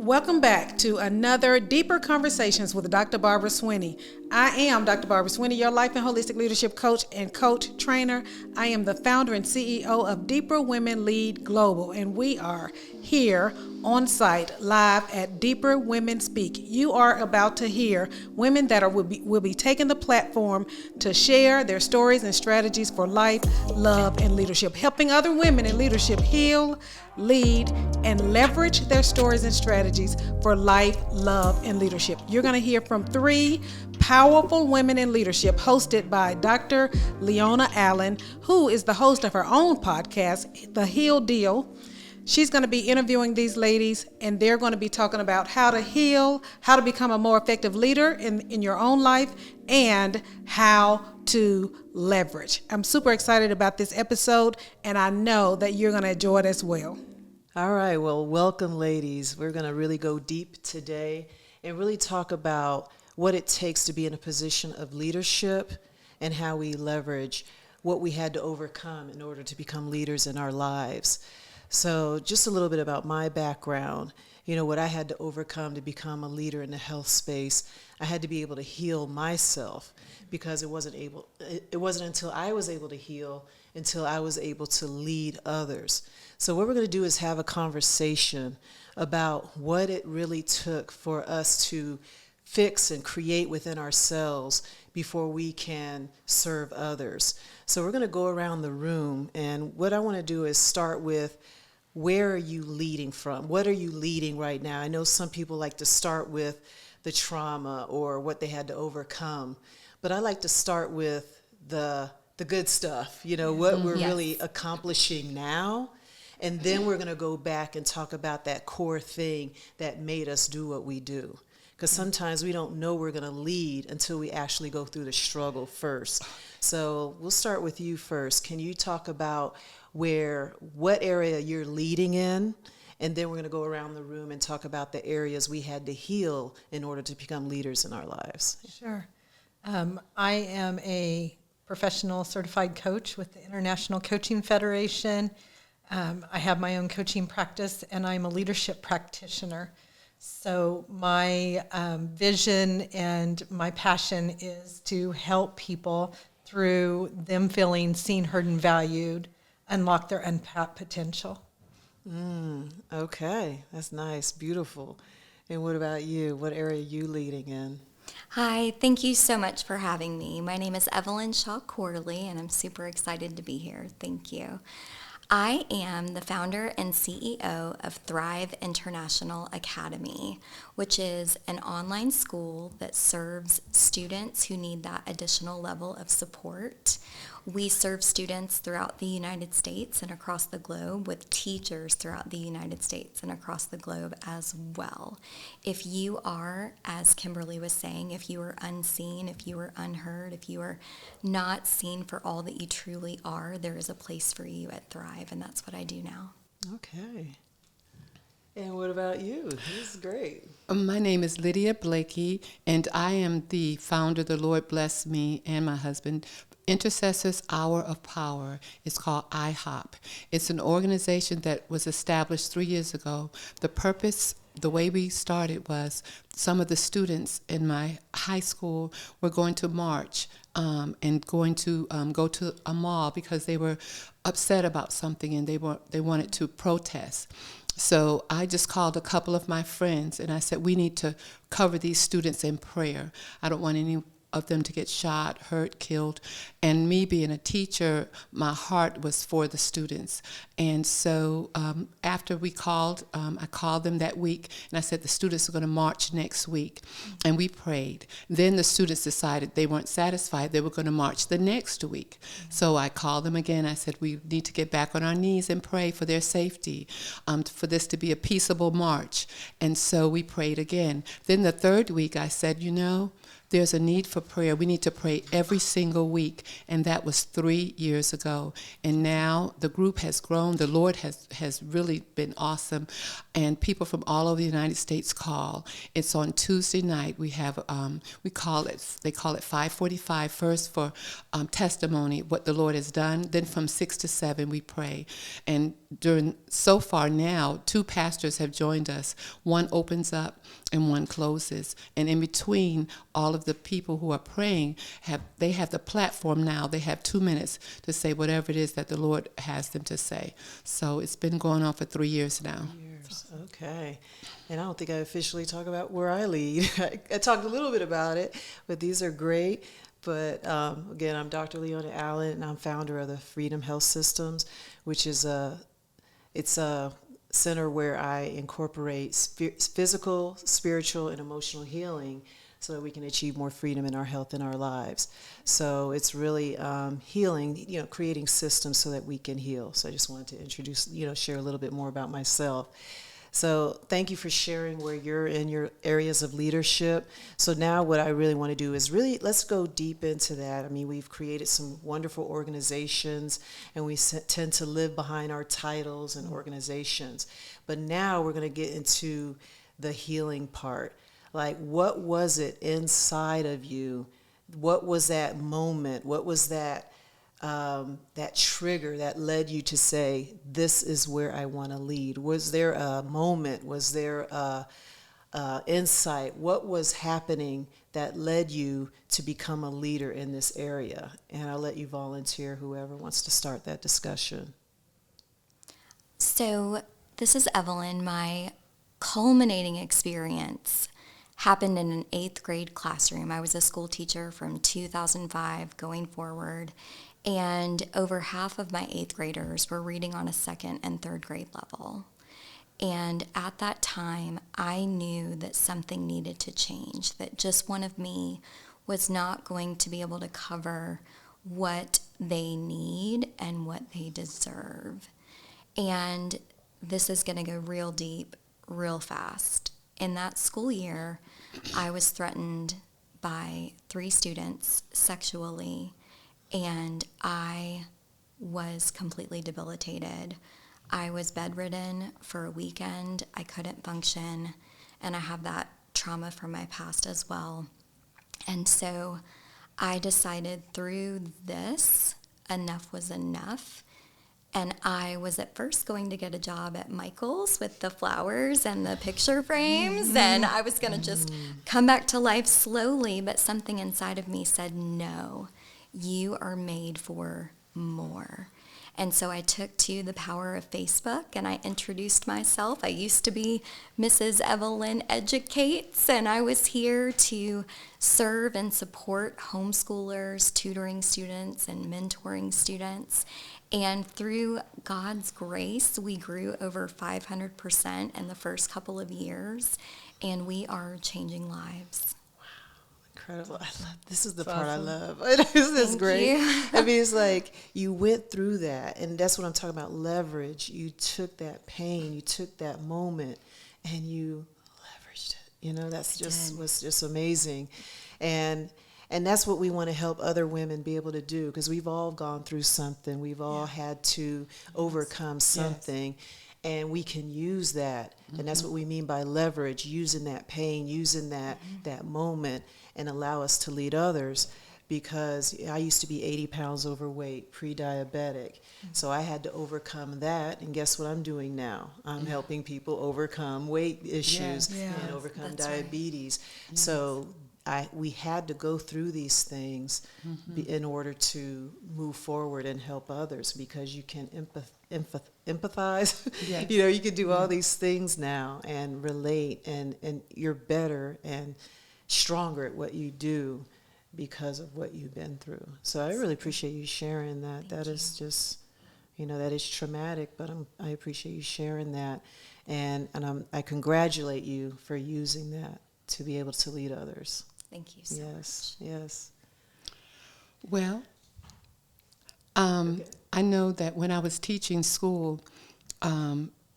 Welcome back to another Deeper Conversations with Dr. Barbara Swinney. I am Dr. Barbara Swinney, your life and holistic leadership coach and coach trainer. I am the founder and CEO of Deeper Women Lead Global, and we are here on site live at Deeper Women Speak. You are about to hear women that will be taking the platform to share their stories and strategies for life, love, and leadership, helping other women in leadership heal, lead, and leverage their stories and strategies for life, love, and leadership. You're going to hear from three powerful women in leadership hosted by Dr. Leona Allen, who is the host of her own podcast, The Heal Deal. She's going to be interviewing these ladies, and they're going to be talking about how to heal, how to become a more effective leader in your own life, and how to leverage. I'm super excited about this episode, and I know that you're going to enjoy it as well. All right, well, welcome, ladies. We're going to really go deep today and really talk about what it takes to be in a position of leadership and how we leverage what we had to overcome in order to become leaders in our lives. So just a little bit about my background, what I had to overcome to become a leader in the health space. I had to be able to heal myself because it wasn't until I was able to heal until I was able to lead others. So what we're going to do is have a conversation about what it really took for us to fix and create within ourselves before we can serve others. So we're going to go around the room, and what I want to do is start with, where are you leading from? What are you leading right now? I know some people like to start with the trauma or what they had to overcome, but I like to start with the good stuff, what we're really accomplishing now. And then we're going to go back and talk about that core thing that made us do what we do. Because sometimes we don't know we're going to lead until we actually go through the struggle first. So we'll start with you first. Can you talk about what area you're leading in? And then we're going to go around the room and talk about the areas we had to heal in order to become leaders in our lives. Sure. I am a professional certified coach with the International Coaching Federation. I have my own coaching practice, and I'm a leadership practitioner. So my vision and my passion is to help people through them feeling seen, heard, and valued, unlock their untapped potential. Okay, that's nice, beautiful. And what about you? What area are you leading in? Hi, thank you so much for having me. My name is Evelyn Shaw Corley, and I'm super excited to be here. Thank you. I am the founder and CEO of Thrive International Academy, which is an online school that serves students who need that additional level of support. We serve students throughout the United States and across the globe with teachers throughout the United States and across the globe as well. If you are, as Kimberly was saying, if you are unseen, if you are unheard, if you are not seen for all that you truly are, there is a place for you at Thrive, and that's what I do now. Okay. And what about you? This is great. My name is Lydia Blakey, and I am the founder, the Lord bless me and my husband, Intercessors Hour of Power. It's called IHOP. It's an organization that was established 3 years ago. The purpose, the way we started was some of the students in my high school were going to march and going to go to a mall because they were upset about something and they wanted to protest. So I just called a couple of my friends and I said, we need to cover these students in prayer. I don't want any of them to get shot, hurt, killed. And me being a teacher, my heart was for the students. And so after we called, I called them that week and I said, the students are going to march next week. And we prayed. Then the students decided they weren't satisfied. They were going to march the next week. So I called them again. I said, we need to get back on our knees and pray for their safety, for this to be a peaceable march. And so we prayed again. Then the third week I said, there's a need for prayer. We need to pray every single week, and that was 3 years ago. And now the group has grown. The Lord has really been awesome, and people from all over the United States call. It's on Tuesday night. We have they call it 5:45 first for testimony, what the Lord has done. Then from 6 to 7 we pray. And so far now, 2 pastors have joined us. One opens up and one closes. And in between, all of the people who are praying have the platform now. They have 2 minutes to say whatever it is that the Lord has them to say. So it's been going on for 3 years now. Okay. And I don't think I officially talk about where I lead. I talked a little bit about it, but these are great. But again, I'm Dr. Leona Allen, and I'm founder of the Freedom Health Systems, which is it's a center where I incorporate physical, spiritual, and emotional healing so that we can achieve more freedom in our health and our lives. So it's really healing, creating systems so that we can heal. So I just wanted to introduce, share a little bit more about myself. So thank you for sharing where you're in your areas of leadership. So now what I really want to do is let's go deep into that. I mean, we've created some wonderful organizations, and we tend to live behind our titles and organizations. But now we're going to get into the healing part. Like, what was it inside of you? What was that moment? What was that trigger that led you to say, this is where I want to lead? Was there a moment? Was there a insight? What was happening that led you to become a leader in this area? And I'll let you volunteer, whoever wants to start that discussion. So this is Evelyn. My culminating experience happened in an 8th grade classroom. I was a school teacher from 2005 going forward. And over half of my 8th graders were reading on a 2nd and 3rd grade level. And at that time, I knew that something needed to change, that just one of me was not going to be able to cover what they need and what they deserve. And this is going to go real deep, real fast. In that school year, I was threatened by 3 students sexually, and I was completely debilitated. I was bedridden for a weekend. I couldn't function, and I have that trauma from my past as well. And so I decided through this, enough was enough. And I was at first going to get a job at Michael's with the flowers and the picture frames, and I was going to just come back to life slowly, but something inside of me said, no, you are made for more. And so I took to the power of Facebook, and I introduced myself. I used to be Mrs. Evelyn Educates, and I was here to serve and support homeschoolers, tutoring students, and mentoring students. And through God's grace, we grew over 500% in the first couple of years, and we are changing lives. Incredible. This is the part I love. This is great. You. I mean, it's like you went through that, and that's what I'm talking about, leverage. You took that pain, you took that moment, and you leveraged it. Was just amazing. And that's what we want to help other women be able to do, because we've all gone through something. We've all had to overcome something. Yes. And we can use that. And that's what we mean by leverage, using that pain, using that moment, and allow us to lead others. Because I used to be 80 pounds overweight, pre-diabetic. So I had to overcome that. And guess what I'm doing now? I'm helping people overcome weight issues and overcome diabetes. Right. So we had to go through these things in order to move forward and help others, because you can empathize. Yes. You can do all these things now and relate, and you're better and stronger at what you do because of what you've been through. So I really appreciate you sharing that. That is just, that is traumatic, but I appreciate you sharing that. And I congratulate you for using that to be able to lead others. Thank you so much. Yes. Well, I know that when I was teaching school,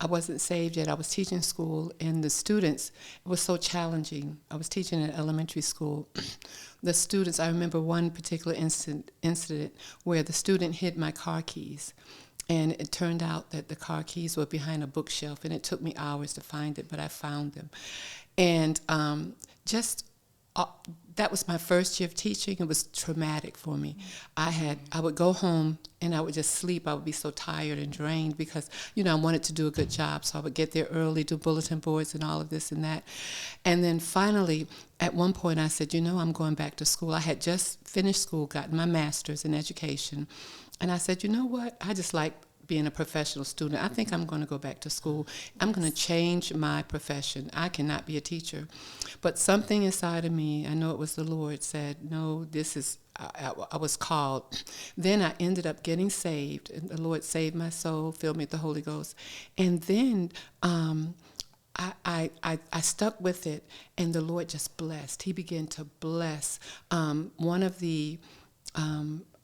I wasn't saved yet. I was teaching school, and the students, it was so challenging. I was teaching in elementary school. The students, I remember one particular incident where the student hid my car keys. And it turned out that the car keys were behind a bookshelf, and it took me hours to find it, but I found them. And that was my first year of teaching. It was traumatic for me. I would go home and I would just sleep. I would be so tired and drained because, I wanted to do a good job. So I would get there early, do bulletin boards and all of this and that. And then finally, at one point I said, I'm going back to school. I had just finished school, gotten my master's in education. And I said, you know what? I just like being a professional student. I think I'm going to go back to school. I'm going to change my profession. I cannot be a teacher. But something inside of me, I know it was the Lord, said, no, this is, I was called. Then I ended up getting saved, and the Lord saved my soul, filled me with the Holy Ghost. And then I stuck with it, and the Lord just blessed. He began to bless.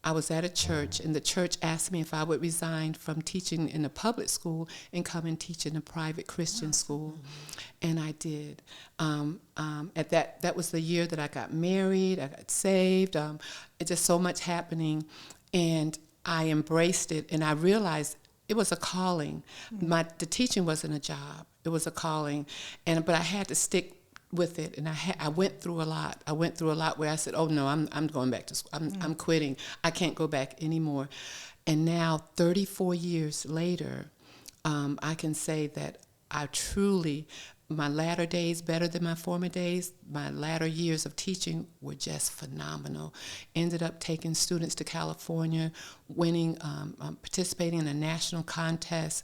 I was at a church, and the church asked me if I would resign from teaching in a public school and come and teach in a private Christian school, and I did. That was the year that I got married, I got saved. It's just so much happening, and I embraced it, and I realized it was a calling. The teaching wasn't a job; it was a calling, but I had to stick with it, and I went through a lot. I went through a lot where I said, "Oh no, I'm going back to school. I'm quitting. I can't go back anymore." And now, 34 years later, I can say that I truly, my latter days better than my former days. My latter years of teaching were just phenomenal. Ended up taking students to California, winning, participating in a national contest.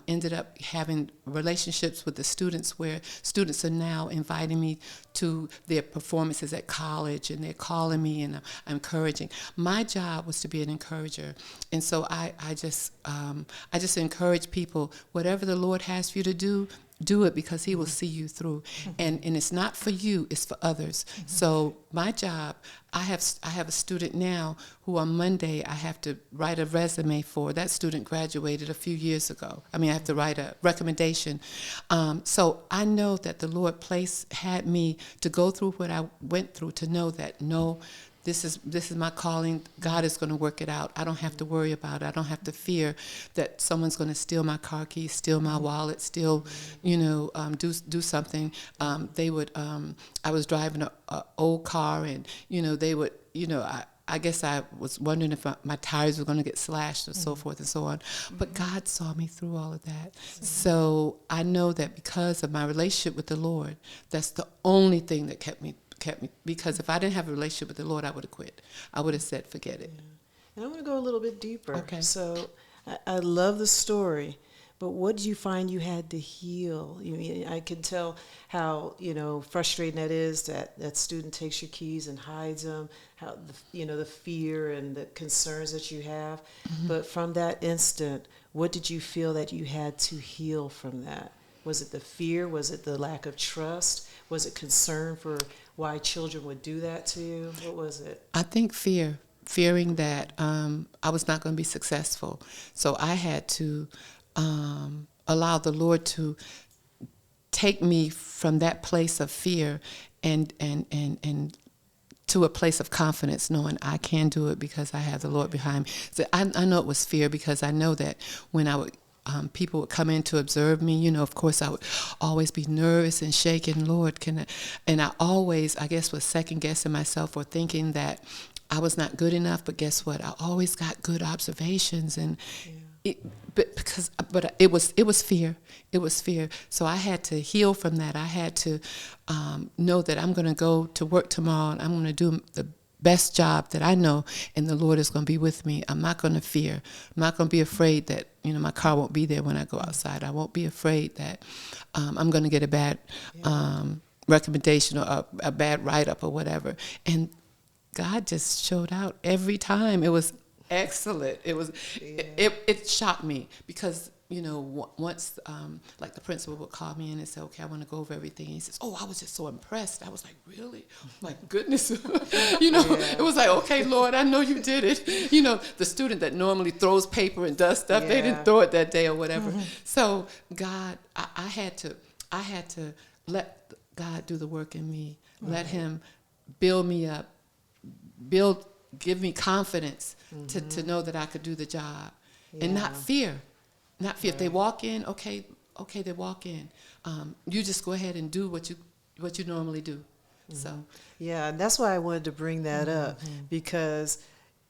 Ended up having relationships with the students where students are now inviting me to their performances at college, and they're calling me, and I'm encouraging. My job was to be an encourager, and so I just encourage people, whatever the Lord has for you to do it, because He will see you through. And it's not for you, it's for others. So my job, I have a student now who on Monday I have to write a resume for. That student graduated a few years ago. I have to write a recommendation. So I know that the Lord had me to go through what I went through, to know that no, this is my calling. God is going to work it out. I don't have to worry about it. I don't have to fear that someone's going to steal my car keys, steal my wallet, steal, do something. I was driving an old car, and they would, I guess I was wondering if my tires were going to get slashed or so forth and so on. But God saw me through all of that. So I know that because of my relationship with the Lord, that's the only thing that kept me, because if I didn't have a relationship with the Lord, I would have quit. I would have said, forget it. Yeah. And I want to go a little bit deeper. Okay. So I love the story, but what did you find you had to heal? I can tell how, frustrating that is, that student takes your keys and hides them, how, the fear and the concerns that you have. Mm-hmm. But from that instant, what did you feel that you had to heal from that? Was it the fear? Was it the lack of trust? Was it concern for why children would do that to you? What was it? I think fearing that I was not going to be successful. So I had to allow the Lord to take me from that place of fear and to a place of confidence, knowing I can do it because I have the Lord behind me. So I know it was fear, because I know that when I would people would come in to observe me, of course I would always be nervous and shaking, Lord, and I always, I guess, was second guessing myself or thinking that I was not good enough. But guess what? I always got good observations, and but it was fear. It was fear. So I had to heal from that. I had to know that I'm going to go to work tomorrow, and I'm going to do the best job that I know, and the Lord is going to be with me. I'm not going to fear. I'm not going to be afraid that my car won't be there when I go outside. I won't be afraid that I'm going to get a bad recommendation or a bad write-up or whatever. And God just showed out every time. It was excellent. It was it shocked me, because once, like the principal would call me in and say, okay, I want to go over everything. And he says, oh, I was just so impressed. I was like, really? My goodness. It was like, okay, Lord, I know you did it. The student that normally throws paper and does stuff, they didn't throw it that day or whatever. So God, I had to let God do the work in me, let him build me up, give me confidence to know that I could do the job and not fear. Not fear. If they walk in, okay, they walk in. You just go ahead and do what you normally do. So yeah, and that's why I wanted to bring that up, because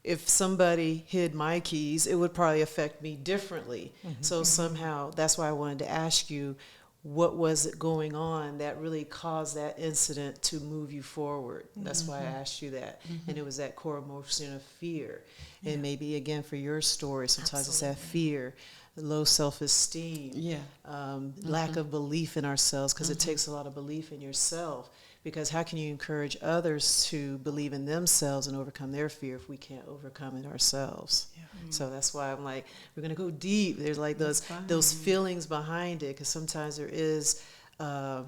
if somebody hid my keys, it would probably affect me differently. So somehow that's why I wanted to ask you, what was it going on that really caused that incident to move you forward? That's why I asked you that. And it was that core emotion of fear. And maybe, again, for your story, sometimes it's that fear, low self-esteem, lack of belief in ourselves, because it takes a lot of belief in yourself. Because how can you encourage others to believe in themselves and overcome their fear if we can't overcome it ourselves? So that's why I'm like, we're going to go deep. There's like those feelings behind it, because sometimes there is a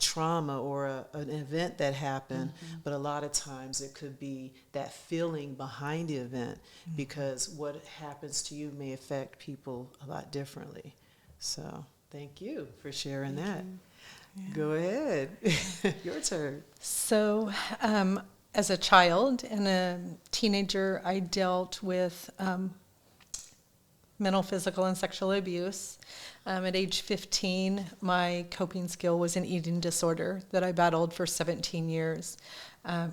trauma or an event that happened, but a lot of times it could be that feeling behind the event, because what happens to you may affect people a lot differently. So thank you for sharing that. Yeah. Go ahead. Your turn. So as a child and a teenager, I dealt with mental, physical, and sexual abuse. At age 15, my coping skill was an eating disorder that I battled for 17 years.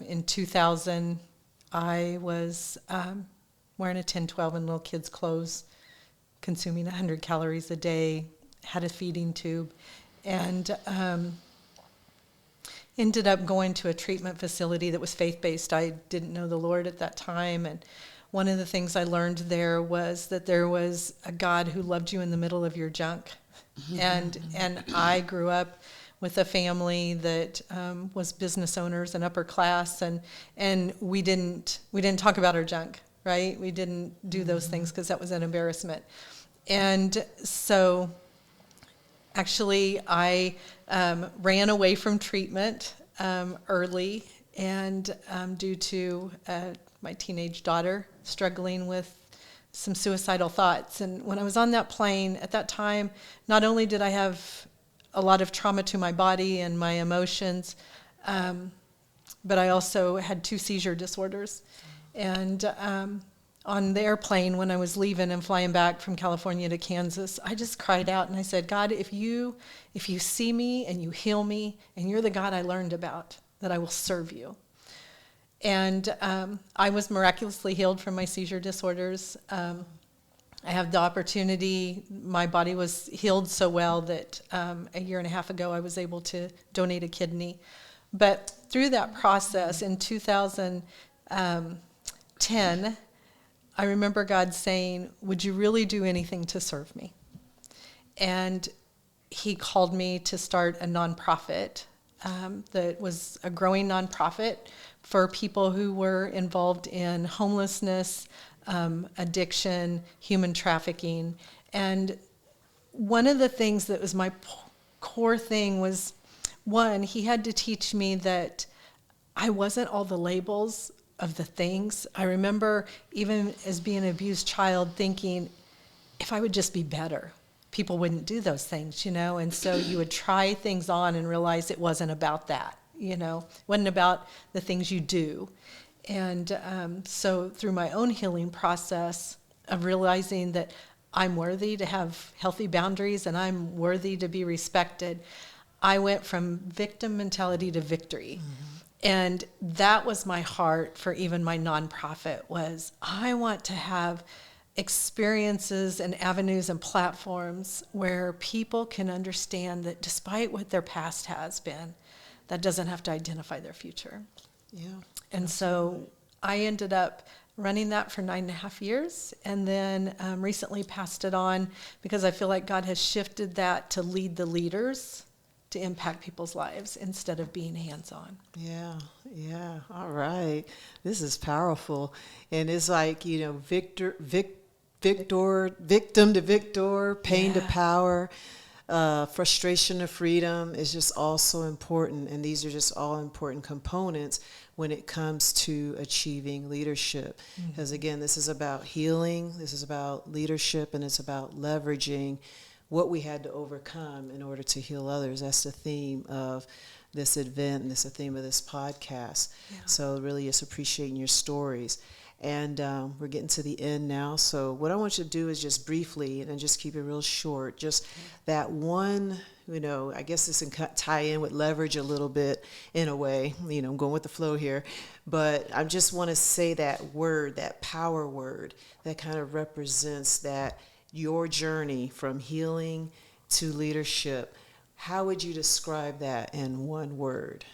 In 2000, I was wearing a 10-12 in little kids' clothes, consuming 100 calories a day, had a feeding tube, and ended up going to a treatment facility that was faith-based. I didn't know the Lord at that time, and one of the things I learned there was that there was a God who loved you in the middle of your junk. And I grew up with a family that was business owners and upper class, and we didn't talk about our junk, right? We didn't do those things because that was an embarrassment. And so actually I ran away from treatment early, and due to my teenage daughter struggling with some suicidal thoughts. And when I was on that plane at that time, not only did I have a lot of trauma to my body and my emotions, but I also had 2 seizure disorders. And on the airplane, when I was leaving and flying back from California to Kansas, I just cried out and I said, God, if you see me and you heal me and you're the God I learned about, that I will serve you. And I was miraculously healed from my seizure disorders. I have the opportunity, my body was healed so well that a year and a half ago I was able to donate a kidney. But through that process in 2010, I remember God saying, would you really do anything to serve me? And he called me to start a nonprofit that was a growing nonprofit for people who were involved in homelessness, addiction, human trafficking. And one of the things that was my core thing was, one, he had to teach me that I wasn't all the labels of the things. I remember even as being an abused child thinking, if I would just be better, people wouldn't do those things, and so you would try things on and realize it wasn't about that, it wasn't about the things you do. And so through my own healing process of realizing that I'm worthy to have healthy boundaries and I'm worthy to be respected, I went from victim mentality to victory. And that was my heart for even my nonprofit, was I want to have experiences and avenues and platforms where people can understand that despite what their past has been, that doesn't have to identify their future. Yeah. And so I ended up running that for 9.5 years, and then recently passed it on because I feel like God has shifted that to lead the leaders to impact people's lives instead of being hands-on. Yeah. All right. This is powerful. And it's like, victim to victor, pain to power, frustration to freedom is just also important. And these are just all important components when it comes to achieving leadership. Because again, this is about healing, this is about leadership, and it's about leveraging what we had to overcome in order to heal others. That's the theme of this event, and that's the theme of this podcast. Yeah. So really just appreciating your stories. And we're getting to the end now. So what I want you to do is just briefly, and just keep it real short, just that one, I guess this can tie in with leverage a little bit in a way. I'm going with the flow here. But I just want to say that word, that power word, that kind of represents that your journey from healing to leadership. How would you describe that in one word?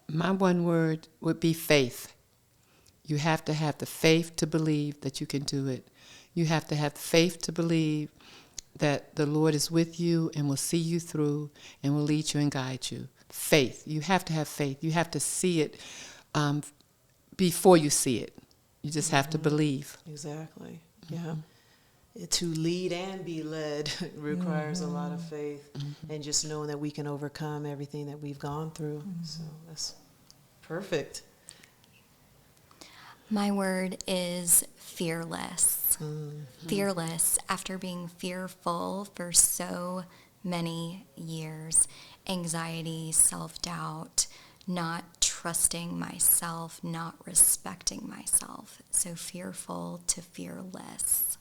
My one word would be faith. You have to have the faith to believe that you can do it. You have to have faith to believe that the Lord is with you and will see you through and will lead you and guide you. Faith. You have to have faith. You have to see it before you see it. You just have to believe. Exactly. Yeah. To lead and be led requires a lot of faith, and just knowing that we can overcome everything that we've gone through. So that's perfect. My word is fearless. Fearless after being fearful for so many years. Anxiety, self-doubt, not trusting myself, not respecting myself. So fearful to fearless.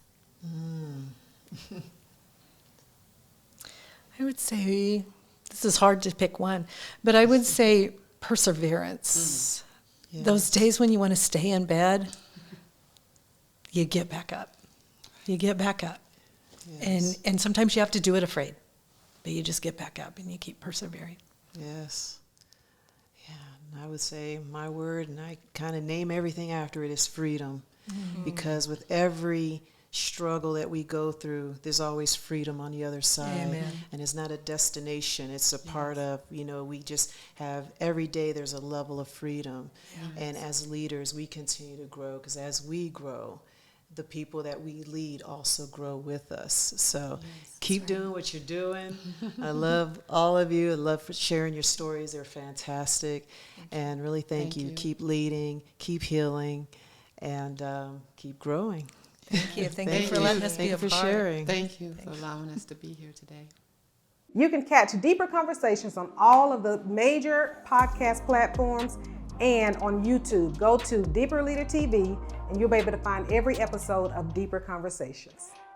I would say, this is hard to pick one, but I would say perseverance. Yes. Those days when you want to stay in bed, you get back up. You get back up. Yes. And sometimes you have to do it afraid, but you just get back up and you keep persevering. Yes. Yeah, and I would say my word, and I kind of name everything after it, is freedom. Because with every struggle that we go through, there's always freedom on the other side. Amen. And it's not a destination, it's a part of, we just have every day there's a level of freedom. Yes. And as leaders we continue to grow, because as we grow, the people that we lead also grow with us. So keep doing what you're doing. I love all of you. I love sharing your stories. They're fantastic. And really thank you. Keep leading, keep healing, and keep growing. Thank you. Thank you for letting us be a part. Sharing. Thank you for allowing us to be here today. You can catch deeper conversations on all of the major podcast platforms and on YouTube. Go to Deeper Leader TV and you'll be able to find every episode of Deeper Conversations.